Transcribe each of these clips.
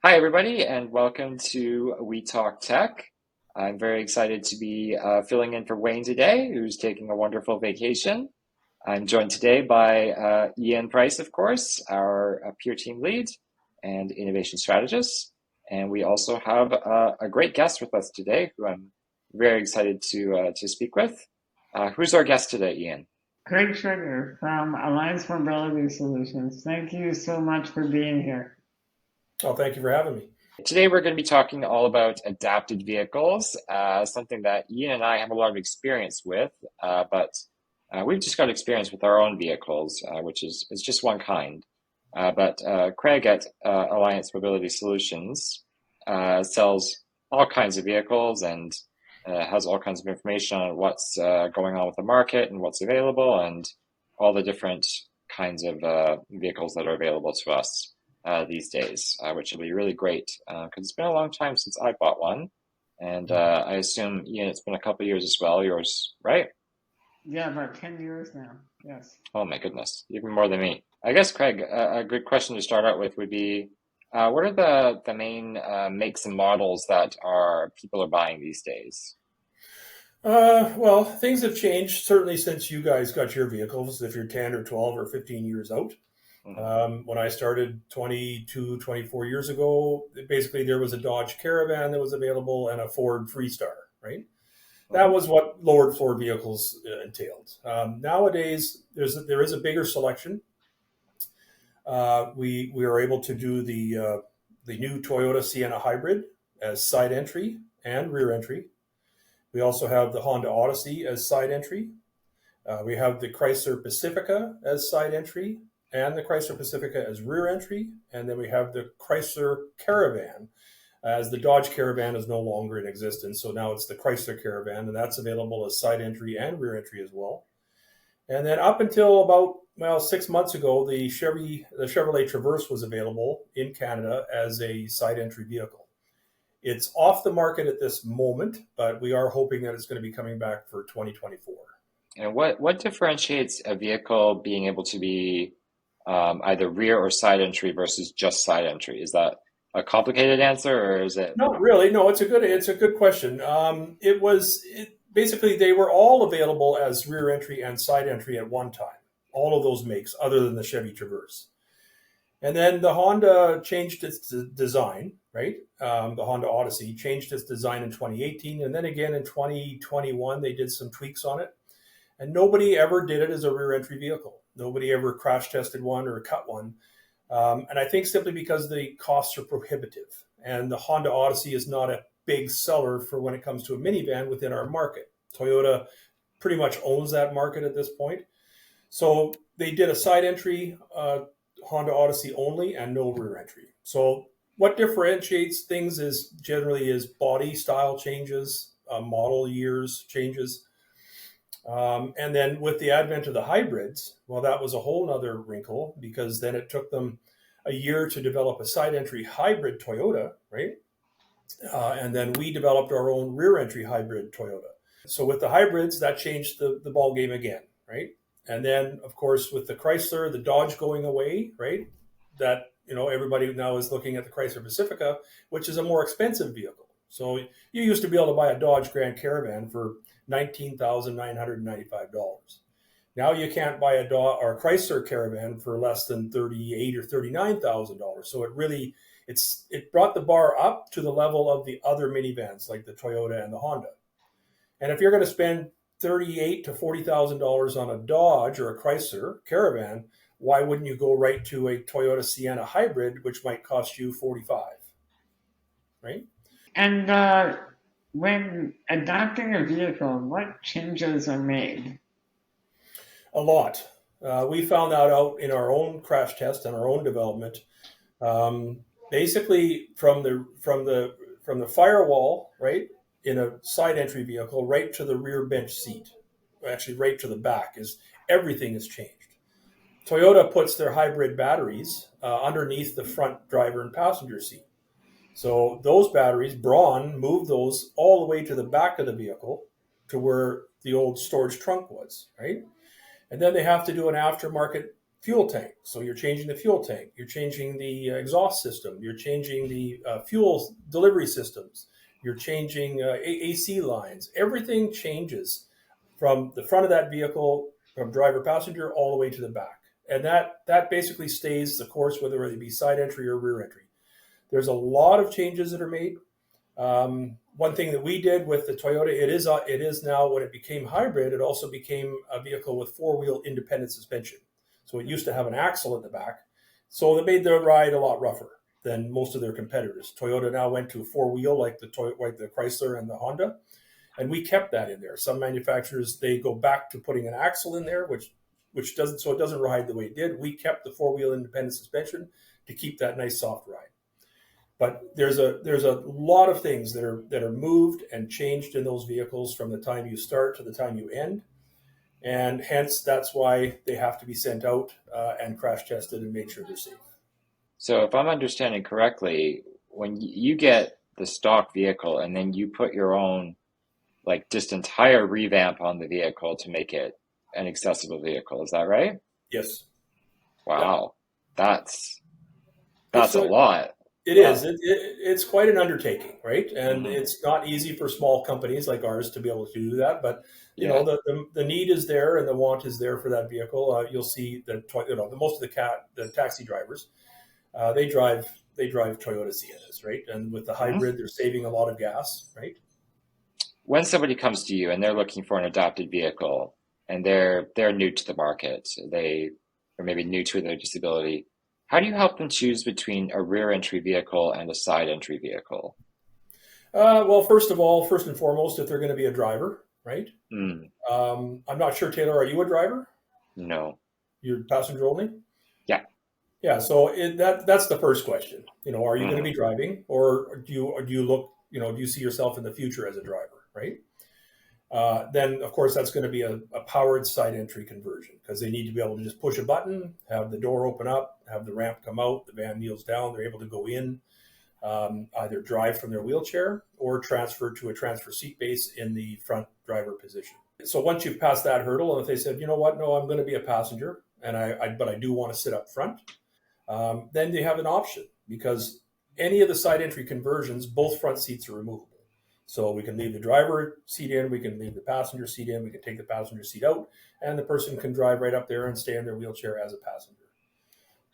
Hi, everybody, and welcome to We Talk Tech. I'm very excited to be filling in for Wayne today, who's taking a wonderful vacation. I'm joined today by Ian Price, of course, our peer team lead and innovation strategist. And we also have a great guest with us today, who I'm very excited to speak with. Who's our guest today, Ian? Craig Tschritter from Alliance Mobility Solutions. Thank you so much for being here. Oh, thank you for having me. Today, we're going to be talking all about adapted vehicles, something that Ian and I have a lot of experience with, but we've just got experience with our own vehicles, which is just one kind. But Craig at Alliance Mobility Solutions sells all kinds of vehicles and has all kinds of information on what's going on with the market and what's available and all the different kinds of vehicles that are available to us these days, which will be really great because it's been a long time since I bought one. And I assume, Ian, it's been a couple of years as well, yours, right? Yeah, about 10 years now. Yes. Oh my goodness, even more than me. I guess, Craig, a good question to start out with would be, what are the main makes and models that people are buying these days? Well, things have changed certainly since you guys got your vehicles, if you're 10 or 12 or 15 years out. Hmm. When I started 22, 24 years ago, basically there was a Dodge Caravan that was available and a Ford Freestar, right? That Hmm. was what lowered floor vehicles entailed. Nowadays, there is a bigger selection. We are able to do the new Toyota Sienna Hybrid as side entry and rear entry. We also have the Honda Odyssey as side entry. We have the Chrysler Pacifica as side entry and the Chrysler Pacifica as rear entry. And then we have the Chrysler Caravan as the Dodge Caravan is no longer in existence. So now it's the Chrysler Caravan, and that's available as side entry and rear entry as well. And then up until about, well, 6 months ago, the Chevrolet Traverse was available in Canada as a side entry vehicle. It's off the market at this moment, but we are hoping that it's going to be coming back for 2024. And what differentiates a vehicle being able to be either rear or side entry versus just side entry? Is that a complicated answer, or is it? Not really. No, it's a good question. Basically they were all available as rear entry and side entry at one time. All of those makes, other than the Chevy Traverse. And then the Honda changed its design, right? The Honda Odyssey changed its design in 2018. And then again in 2021, they did some tweaks on it. And nobody ever did it as a rear entry vehicle. Nobody ever crash tested one or cut one. And I think simply because the costs are prohibitive. And the Honda Odyssey is not a big seller for when it comes to a minivan within our market. Toyota pretty much owns that market at this point. So they did a side entry Honda Odyssey only and no rear entry. So what differentiates things is generally is body style changes, model years changes. And then with the advent of the hybrids, well, that was a whole nother wrinkle because then it took them a year to develop a side entry hybrid Toyota, right? And then we developed our own rear entry hybrid Toyota. So with the hybrids, that changed the ball game again, right? And then, of course, with the Chrysler, the Dodge going away, right? That everybody now is looking at the Chrysler Pacifica, which is a more expensive vehicle. So you used to be able to buy a Dodge Grand Caravan for $19,995. Now you can't buy a Dodge or a Chrysler Caravan for less than $38,000 or $39,000. So it brought the bar up to the level of the other minivans like the Toyota and the Honda. And if you're going to spend $38,000 to $40,000 on a Dodge or a Chrysler Caravan, why wouldn't you go right to a Toyota Sienna Hybrid, which might cost you $45,000, right? And when adopting a vehicle, what changes are made? A lot. We found that out in our own crash test and our own development. Basically, from the firewall, right, in a side entry vehicle, right to the rear bench seat, actually right to the back, is everything has changed. Toyota puts their hybrid batteries underneath the front driver and passenger seat. So those batteries, Braun moved those all the way to the back of the vehicle to where the old storage trunk was, right? And then they have to do an aftermarket fuel tank. So you're changing the fuel tank, you're changing the exhaust system, you're changing the fuel delivery systems, you're changing AC lines. Everything changes from the front of that vehicle, from driver passenger all the way to the back. And that basically stays the course, whether it be side entry or rear entry. There's a lot of changes that are made. One thing that we did with the Toyota, it is now, when it became hybrid, it also became a vehicle with four-wheel independent suspension. So it used to have an axle in the back. So it made the ride a lot rougher than most of their competitors. Toyota now went to a four-wheel like the Chrysler and the Honda, and we kept that in there. Some manufacturers, they go back to putting an axle in there, which doesn't, so it doesn't ride the way it did. We kept the four-wheel independent suspension to keep that nice soft ride. But there's a lot of things that are moved and changed in those vehicles from the time you start to the time you end, and hence that's why they have to be sent out and crash tested and made sure they're safe. So if I'm understanding correctly, when you get the stock vehicle and then you put your own, like, just entire revamp on the vehicle to make it an accessible vehicle, is that right? Yes. Wow, that's It's a lot. It Wow. is. It's quite an undertaking, right? And Hmm. it's not easy for small companies like ours to be able to do that. But Yeah. the need is there and the want is there for that vehicle. You'll see that the most of the taxi drivers, they drive Toyota Siennas, right? And with the Hmm. hybrid, they're saving a lot of gas, right? When somebody comes to you and they're looking for an adapted vehicle and they're new to the market, they or maybe new to their disability, how do you help them choose between a rear entry vehicle and a side entry vehicle? Well, first and foremost, if they're going to be a driver, right? Mm, I'm not sure, Taylor, are you a driver? no. You're passenger only? Yeah. Yeah, so that's the first question. Are you going to Hmm. be driving, or do you look, do you see yourself in the future as a driver, right? Then of course that's going to be a powered side entry conversion, because they need to be able to just push a button, have the door open up, have the ramp come out, the van kneels down, they're able to go in, either drive from their wheelchair or transfer to a transfer seat base in the front driver position. So once you've passed that hurdle, and if they said, you know what, no, I'm going to be a passenger, and but I do want to sit up front, then they have an option, because any of the side entry conversions, both front seats are removable. So we can leave the driver seat in, we can leave the passenger seat in, we can take the passenger seat out, and the person can drive right up there and stay in their wheelchair as a passenger.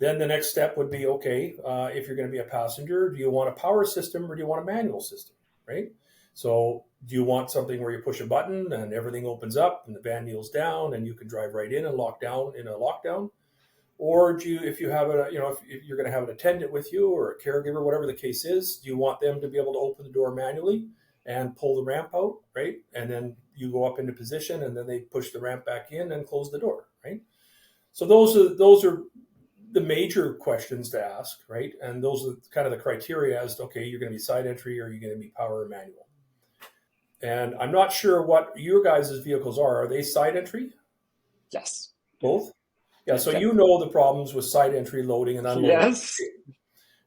Then the next step would be, okay, if you're going to be a passenger, do you want a power system or do you want a manual system, right? So do you want something where you push a button and everything opens up and the van kneels down and you can drive right in and lock down in a lockdown? Or do you, if you have if you're going to have an attendant with you or a caregiver, whatever the case is, do you want them to be able to open the door manually and pull the ramp out, right? And then you go up into position and then they push the ramp back in and close the door, right? So those are the major questions to ask, right? And those are kind of the criteria as to, okay, you're going to be side entry or you're going to be power or manual. And I'm not sure what your guys' vehicles are. Are they side entry? Yes. Both? Yeah, so Yep. you know the problems with side entry loading and unloading, Yes.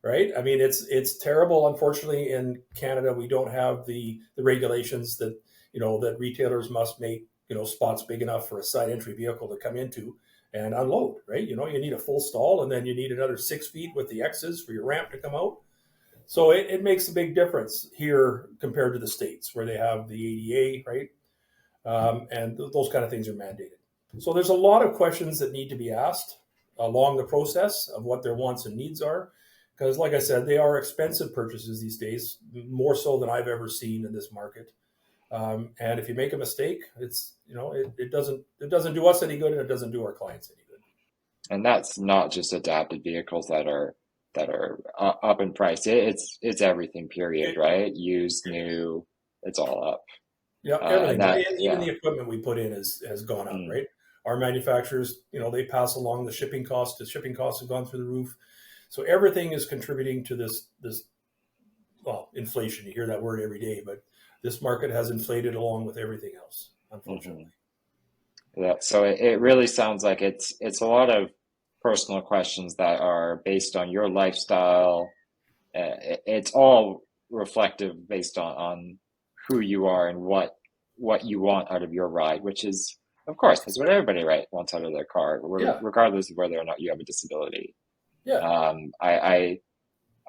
right? I mean, it's terrible. Unfortunately, in Canada, we don't have the regulations that that retailers must make spots big enough for a side entry vehicle to come into and unload, right? You need a full stall, and then you need another 6 feet with the X's for your ramp to come out. So it makes a big difference here compared to the States, where they have the ADA, right? And those kind of things are mandated. So there's a lot of questions that need to be asked along the process of what their wants and needs are, because, like I said, they are expensive purchases these days, more so than I've ever seen in this market. And if you make a mistake, it doesn't do us any good, and it doesn't do our clients any good. And that's not just adapted vehicles that are up in price. It's everything, period, It, right? Used, new, it's all up. yeah, And everything, that, and even yeah. the equipment we put in has gone up, Mm, right? Our manufacturers, they pass along the shipping costs. The shipping costs have gone through the roof, so everything is contributing to this inflation. You hear that word every day, but this market has inflated along with everything else, mhm. unfortunately. Yeah, so it really sounds like it's a lot of personal questions that are based on your lifestyle. It's all reflective based on who you are and what you want out of your ride, which is Of course, that's what everybody wants out of their car, Yeah, regardless of whether or not you have a disability. yeah,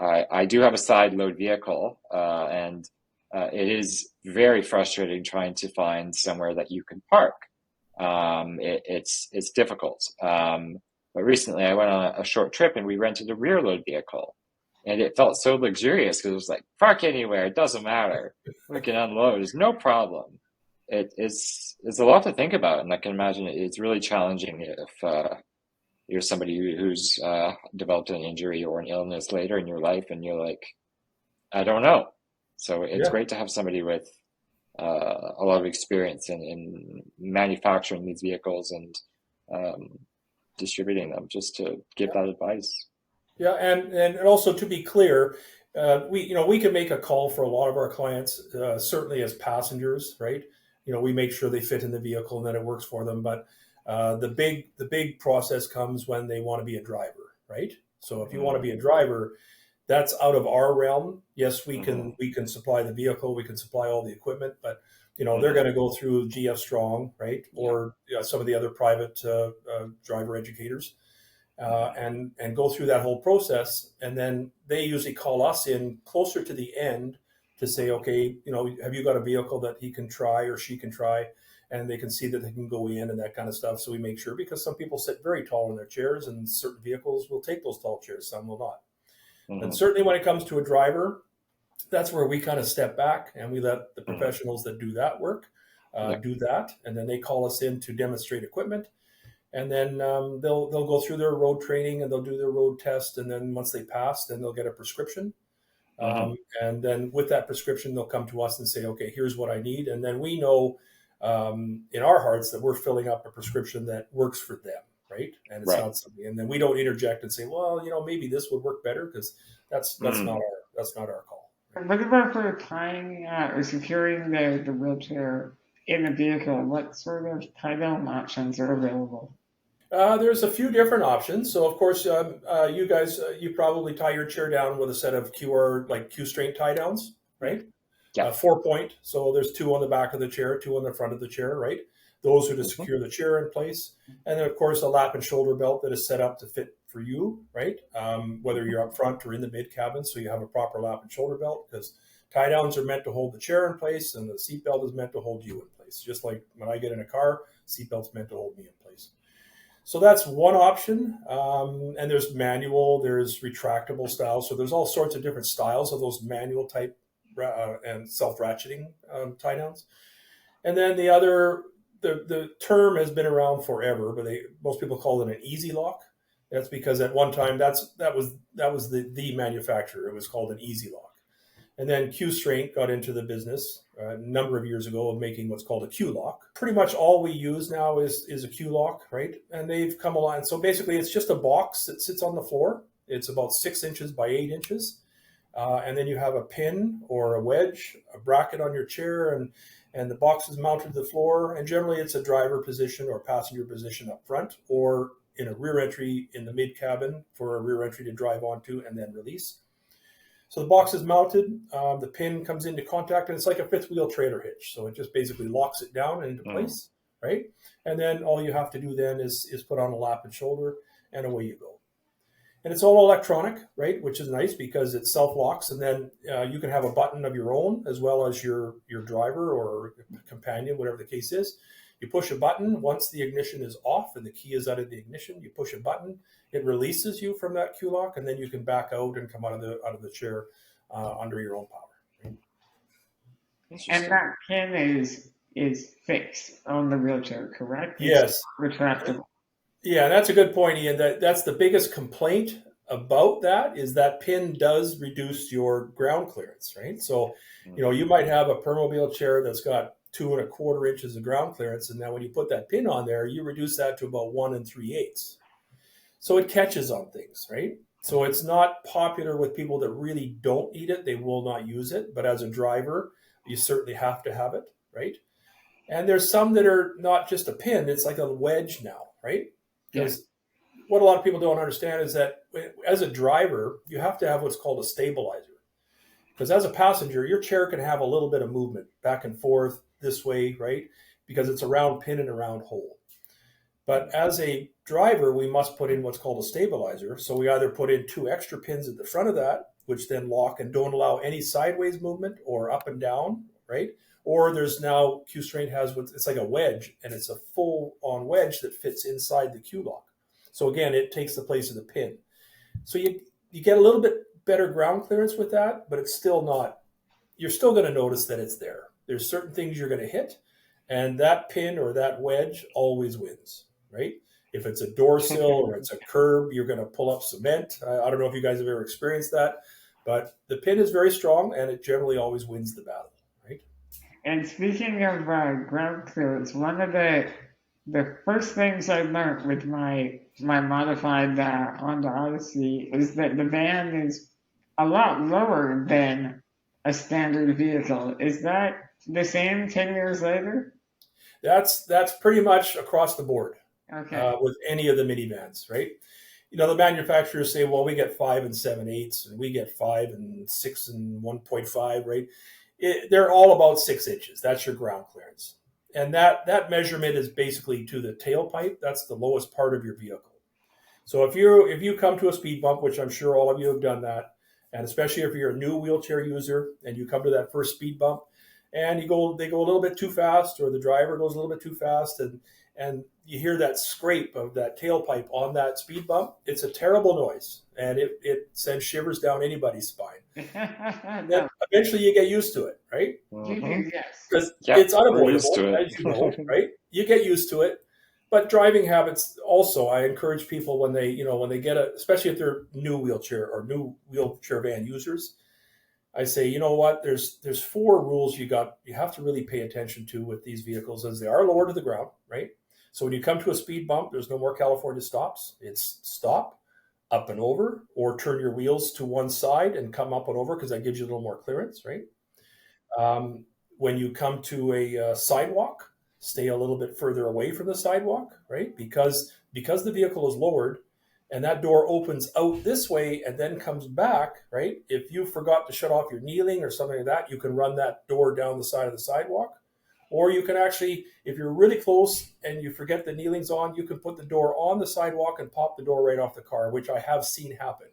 I do have a side load vehicle, and it is very frustrating trying to find somewhere that you can park. It's difficult. But recently I went on a short trip and we rented a rear load vehicle, and it felt so luxurious because it was like park anywhere, it doesn't matter. We can unload, it's no problem. It's a lot to think about, and I can imagine it's really challenging if you're somebody who's developed an injury or an illness later in your life, and you're like, I don't know. So it's yeah. great to have somebody with a lot of experience in manufacturing these vehicles and um, distributing them, just to give that advice. Yeah, and also to be clear, we can make a call for a lot of our clients, certainly as passengers, right? We make sure they fit in the vehicle and that it works for them. But the big process comes when they want to be a driver, right? So if you want to Mm, be a driver, that's out of our realm. Yes, we hmm can we can supply the vehicle, we can supply all the equipment, but they're hmm going to go through GF Strong, right, Yeah. or some of the other private driver educators and go through that whole process. And then they usually call us in closer to the end to say, okay, have you got a vehicle that he can try or she can try? And they can see that they can go in and that kind of stuff. So we make sure, because some people sit very tall in their chairs and certain vehicles will take those tall chairs, some will not. And hmm certainly when it comes to a driver, that's where we kind of step back and we let the hmm professionals that do that work Yeah. do that. And then they call us in to demonstrate equipment, and then they'll go through their road training and they'll do their road test, and then once they pass, then they'll get a prescription, hmm and then with that prescription they'll come to us and say, okay, here's what I need, and then we know in our hearts that we're filling up a prescription that works for them, right? And it's Right. not something, and then we don't interject and say, well, maybe this would work better, because Mm. that's not our call, right? What about for tying or securing the wheelchair in the vehicle? What sort of tie down options are available? There's a few different options. So, of course, you guys, you probably tie your chair down with a set of QR, like Q strength tie downs, Yeah. right? Yeah. 4 point. So there's two on the back of the chair, two on the front of the chair, right? Those are to hmm secure the chair in place. And then, of course, a lap and shoulder belt that is set up to fit for you, right? Whether you're up front or in the mid cabin. So you have a proper lap and shoulder belt, because tie downs are meant to hold the chair in place and the seat belt is meant to hold you in place. Just like when I get in a car, seat belt's meant to hold me in place. So that's one option. And there's manual, there's retractable styles. So there's all sorts of different styles of those manual type and self ratcheting tie downs. And then the term has been around forever, but most people call it an easy lock. That's because at one time that was the manufacturer. It was called an easy lock. And then Q Strength got into the business a number of years ago of making what's called a Q lock. Pretty much all we use now is a Q lock, right? And they've come along. So basically, it's just a box that sits on the floor. It's about 6 inches by 8 inches, and then you have a pin or a wedge, a bracket on your chair, and the box is mounted to the floor. And generally, it's a driver position or passenger position up front, or in a rear entry in the mid cabin for a rear entry to drive onto and then release. So the box is mounted, the pin comes into contact, and it's like a fifth wheel trailer hitch. So it just basically locks it down and into Mm. place, right? And then all you have to do then is put on a lap and shoulder, and away you go. And it's all electronic, right? Which is nice because it self locks, and then you can have a button of your own as well as your driver or companion, whatever the case is. You push a button once the ignition is off and the key is out of the ignition. You push a button, it releases you from that Q lock, and then you can back out and come out of the chair under your own power. Right? And Interesting. that pin is fixed on the wheelchair, correct? It's Yes, retractable. yeah, that's a good point, Ian. That's the biggest complaint about that, is that pin does reduce your ground clearance, right? So, Mm. you might have a permobile chair that's got 2.25 inches of ground clearance, and now when you put that pin on there, you reduce that to about 1 3/8. So it catches on things, right? So it's not popular with people that really don't need it; they will not use it. But as a driver, you certainly have to have it, right? And there's some that are not just a pin; it's like a wedge now, right? Yeah. Because what a lot of people don't understand is that as a driver, you have to have what's called a stabilizer. Because as a passenger, your chair can have a little bit of movement back and forth this way, right? because it's a round pin and a round hole. But as a driver, we must put in what's called a stabilizer. So we either put in 2 extra pins at the front of that, which then lock and don't allow any sideways movement or up and down, right? Or there's now Q-Strain has what it's like a wedge, and it's a full-on wedge that fits inside the Q-lock. So again, it takes the place of the pin. So you get a little bit better ground clearance with that, but it's still not. You're still going to notice that it's there. There's certain things you're going to hit, and that pin or that wedge always wins, right? If it's a door sill or it's a curb, you're going to pull up cement. I don't know if you guys have ever experienced that, but the pin is very strong, and it generally always wins the battle, right? And speaking of ground clearance, one of the first things I learned with my modified Honda Odyssey is that the van is a lot lower than a standard vehicle. Is that the same 10 years later? That's pretty much across the board Okay. with any of the minivans, right? You know, the manufacturers say, well, we get 5 and 7/8, and we get 5 and 6 and 1.5, right? They're all about 6 inches. That's your ground clearance. And that measurement is basically to the tailpipe. That's the lowest part of your vehicle. So if you come to a speed bump, which I'm sure all of you have done that, and especially if you're a new wheelchair user and you come to that first speed bump and they go a little bit too fast, or the driver goes a little bit too fast, and you hear that scrape of that tailpipe on that speed bump, it's a terrible noise, and it sends shivers down anybody's spine. And then eventually you get used to it, right? Mhm. Yes. Because Yep, it's we're used unavoidable, to it. as you know, right? You get used to it. But driving habits also, I encourage people when they get especially if they're new wheelchair van users, I say, you know what, there's 4 rules you have to really pay attention to with these vehicles, as they are lower to the ground, right? So when you come to a speed bump, there's no more California stops. It's stop, up and over, or turn your wheels to one side and come up and over, because that gives you a little more clearance, right? When you come to a sidewalk, stay a little bit further away from the sidewalk, right? Because the vehicle is lowered and that door opens out this way and then comes back, right? If you forgot to shut off your kneeling or something like that, you can run that door down the side of the sidewalk. Or you can actually, if you're really close and you forget the kneeling's on, you can put the door on the sidewalk and pop the door right off the car, which I have seen happen.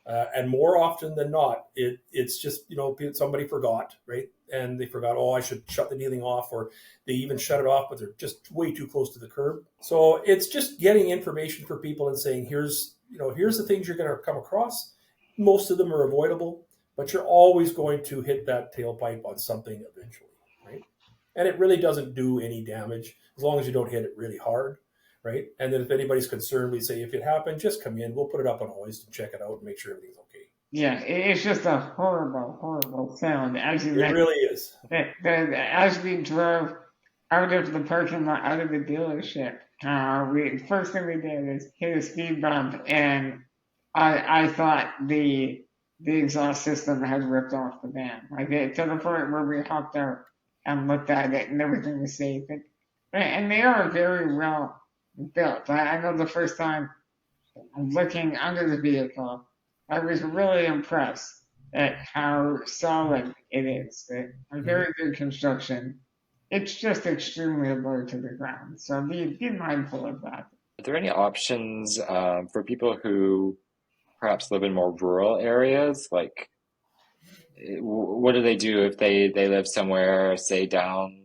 And more often than not, it's just, somebody forgot, right? And they forgot, oh, I should shut the kneeling off, or they even shut it off, but they're just way too close to the curb. So it's just getting information for people and saying, here's the things you're going to come across. Most of them are avoidable, but you're always going to hit that tailpipe on something eventually, right? And it really doesn't do any damage as long as you don't hit it really hard. Right. And then if anybody's concerned, we say, if it happened, just come in. We'll put it up on hoist and check it out and make sure everything's okay. Yeah, it's just a horrible, horrible sound. As you It mentioned, really is. as we drove out of the parking lot, out of the dealership, first thing we did is hit a speed bump, and I thought the exhaust system had ripped off the van, like to the point where we hopped out and looked at it, and everything was safe. And they are very well built. I know the first time looking under the vehicle, I was really impressed at how solid it is. A very good construction. It's just extremely low to the ground, so be mindful of that. Are there any options for people who perhaps live in more rural areas? Like, what do they do if they live somewhere, say down,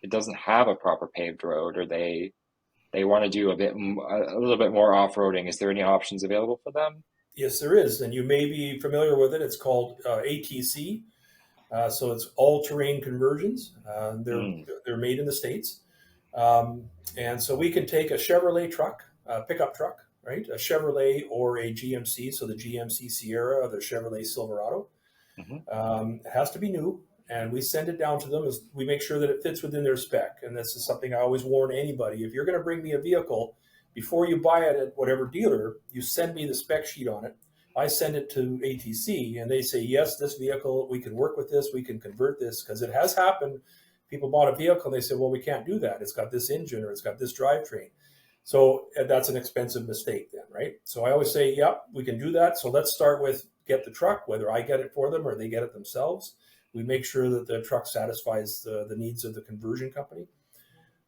it doesn't have a proper paved road, or they want to do a little bit more off-roading? Is there any options available for them? Yes, there is, and you may be familiar with it. It's called ATC, so it's all-terrain conversions. They're made in the States, and so we can take a Chevrolet truck, a pickup truck, right? A Chevrolet or a GMC, so the GMC Sierra or the Chevrolet Silverado. It has to be new, and we send it down to them as we make sure that it fits within their spec. And this is something I always warn anybody: if you're going to bring me a vehicle, before you buy it at whatever dealer, you send me the spec sheet on it. I send it to ATC, and they say, yes, this vehicle, we can work with this, we can convert this, because it has happened. People bought a vehicle and they said, well, we can't do that. It's got this engine or it's got this drivetrain. So that's an expensive mistake then, right? So I always say, yep, we can do that. So let's start with get the truck, whether I get it for them or they get it themselves. We make sure that the truck satisfies the needs of the conversion company.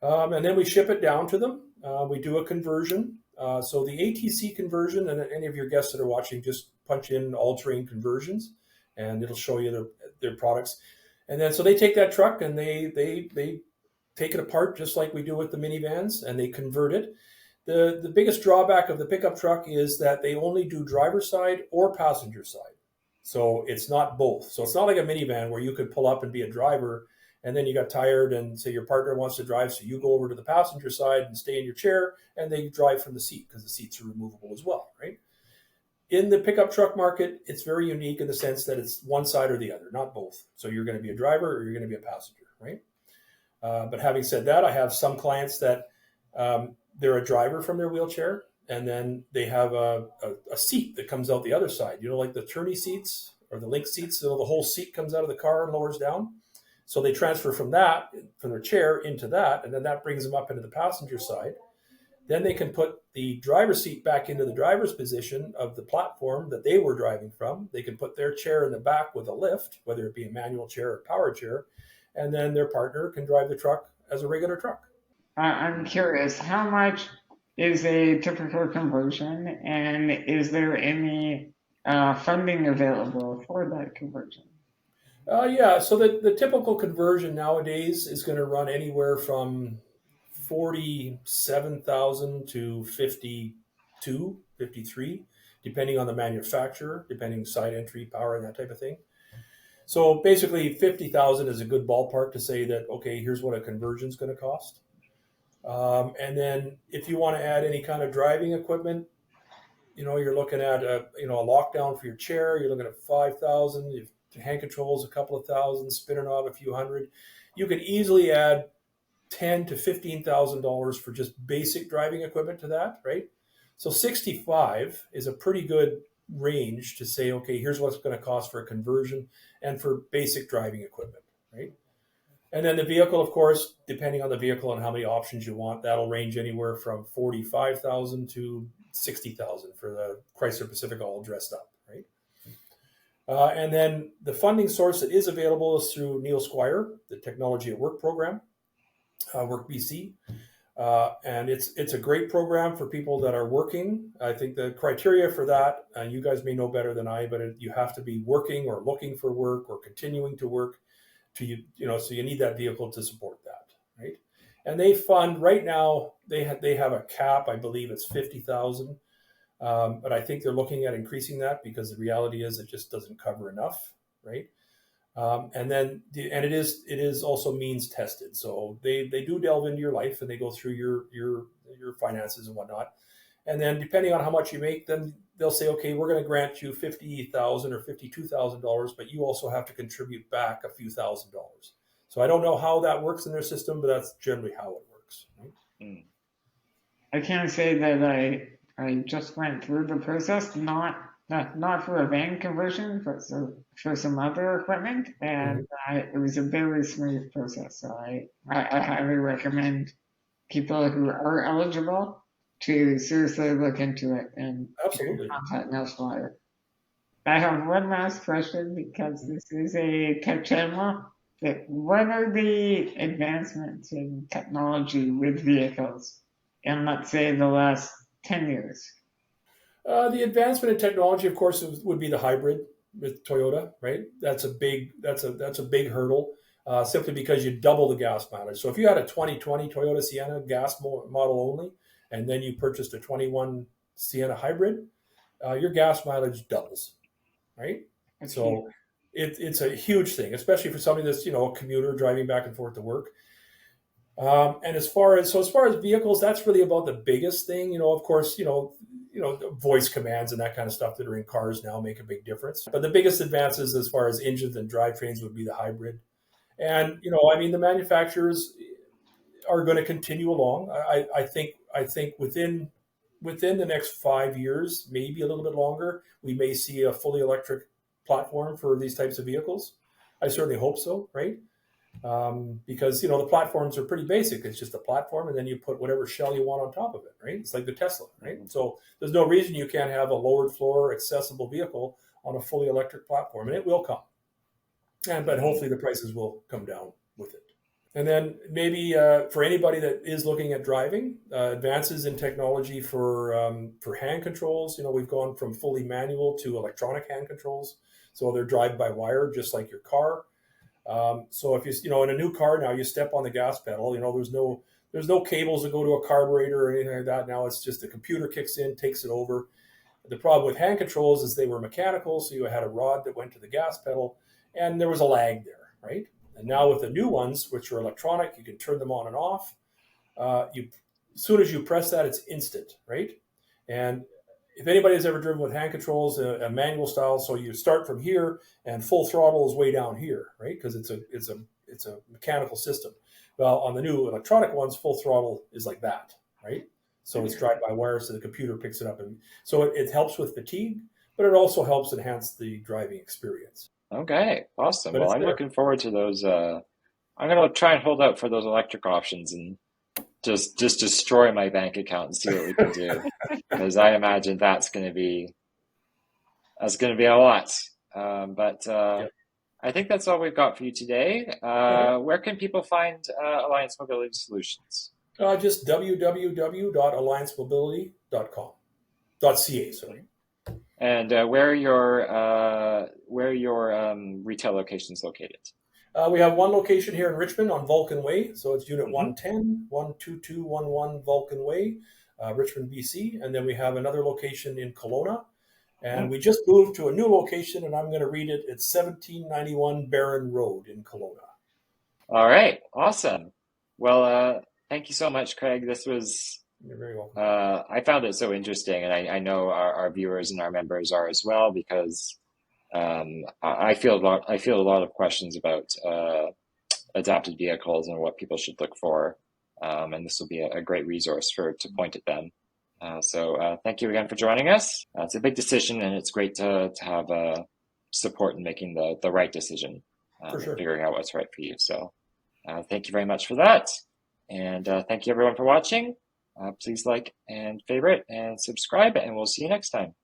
And then we ship it down to them. We do a conversion. So the ATC conversion, and any of your guests that are watching, just punch in all-terrain conversions, and it'll show you their products. And then so they take that truck and they take it apart just like we do with the minivans, and they convert it. The biggest drawback of the pickup truck is that they only do driver side or passenger side. So it's not both. So it's not like a minivan where you could pull up and be a driver, and then you got tired and say your partner wants to drive, so you go over to the passenger side and stay in your chair, and they drive from the seat because the seats are removable as well, right? In the pickup truck market, it's very unique in the sense that it's one side or the other, not both. So you're going to be a driver or you're going to be a passenger, right? But having said that, I have some clients that they're a driver from their wheelchair, and then they have a seat that comes out the other side, like the tourney seats or the link seats. So the whole seat comes out of the car and lowers down. So they transfer from their chair into that, and then that brings them up into the passenger side. Then they can put the driver's seat back into the driver's position of the platform that they were driving from. They can put their chair in the back with a lift, whether it be a manual chair or power chair, and then their partner can drive the truck as a regular truck. I'm curious, how much is a typical conversion, and is there any funding available for that conversion? Yeah, so the typical conversion nowadays is going to run anywhere from 47,000 to 52, 53, depending on the manufacturer, depending side entry, power, and that type of thing. So basically 50,000 is a good ballpark to say that, okay, here's what a conversion is going to cost. And then if you want to add any kind of driving equipment, you're looking at a lockdown for your chair, you're looking at 5,000, hand controls a couple of thousand, spinner knob a few hundred. You could easily add $10,000 to $15,000 for just basic driving equipment to that, right? So 65 is a pretty good range to say, okay, here's what's going to cost for a conversion and for basic driving equipment, right? And then the vehicle, of course, depending on the vehicle and how many options you want, that'll range anywhere from 45,000 to 60,000 for the Chrysler Pacifica all dressed up, right? And then the funding source that is available is through Neil Squire, the Technology at Work program, Work BC. And it's a great program for people that are working. I think the criteria for that, and you guys may know better than I, but you have to be working or looking for work or continuing to work so you need that vehicle to support that, right? And they fund right now, they have a cap, I believe it's 50,000. But I think they're looking at increasing that because the reality is it just doesn't cover enough, right? And it is also means tested. So they do delve into your life and they go through your finances and whatnot. And then depending on how much you make, then they'll say, okay, we're going to grant you $50,000 or $52,000, but you also have to contribute back a few $1,000s. So I don't know how that works in their system, but that's generally how it works. Right? Mm. I can't say that I just went through the process, not for a van conversion, but for some other equipment, and it was a very smooth process. So I highly recommend people who are eligible to seriously look into it and absolutely contact Neil Squire. I have one last question because this is a tech channel. What are the advancements in technology with vehicles in, let's say, the last 10 years? The advancement in technology, of course, would be the hybrid with Toyota, right? That's a big hurdle, simply because you double the gas mileage. So if you had a 2020 Toyota Sienna gas model only, and then you purchased a 21 Sienna hybrid, your gas mileage doubles, right? That's so it's a huge thing, especially for somebody that's a commuter driving back and forth to work. And as far as vehicles, that's really about the biggest thing. Of course, voice commands and that kind of stuff that are in cars now make a big difference. But the biggest advances as far as engines and drivetrains would be the hybrid. And, the manufacturers are going to continue along. I think within the next 5 years, maybe a little bit longer, we may see a fully electric platform for these types of vehicles. I certainly hope so, right? Because the platforms are pretty basic. It's just a platform, and then you put whatever shell you want on top of it, right? It's like the Tesla, right? So there's no reason you can't have a lowered floor accessible vehicle on a fully electric platform, and it will come. But hopefully the prices will come down with it. And then maybe for anybody that is looking at driving, advances in technology for hand controls. We've gone from fully manual to electronic hand controls, so they're drive by wire, just like your car. So if in a new car now, you step on the gas pedal. There's no cables that go to a carburetor or anything like that. Now it's just the computer kicks in, takes it over. The problem with hand controls is they were mechanical, so you had a rod that went to the gas pedal, and there was a lag there, right? And now with the new ones, which are electronic, you can turn them on and off. As soon as you press that, it's instant, right? And if anybody's ever driven with hand controls, a manual style, so you start from here and full throttle is way down here, right? Because it's a mechanical system. Well, on the new electronic ones, full throttle is like that, right? So it's drive by wire, so the computer picks it up, and so it helps with fatigue, but it also helps enhance the driving experience. Okay, awesome. But Well, it's I'm there. looking forward to those. I'm gonna try and hold out for those electric options and just destroy my bank account and see what we can do, because I imagine that's gonna be a lot. But Yep. I think that's all we've got for you today. All right. Where can people find Alliance Mobility Solutions? Just www.alliancemobility.ca. Sorry. And where are your retail locations located? We have one location here in Richmond on Vulcan Way. So it's Unit Mhm. 110, 12211 Vulcan Way, Richmond, BC. And then we have another location in Kelowna. And we just moved to a new location, and I'm going to read it. It's 1791 Barron Road in Kelowna. All right, awesome. Well, thank you so much, Craig. You're very welcome. I found it so interesting, and I know our viewers and our members are as well, because I feel a lot of questions about adapted vehicles and what people should look for, and this will be a great resource to point at them. So thank you again for joining us. It's a big decision, and it's great to have support in making the right decision, For sure. figuring out what's right for you. So thank you very much for that, and thank you everyone for watching. Please like and favorite and subscribe, and we'll see you next time.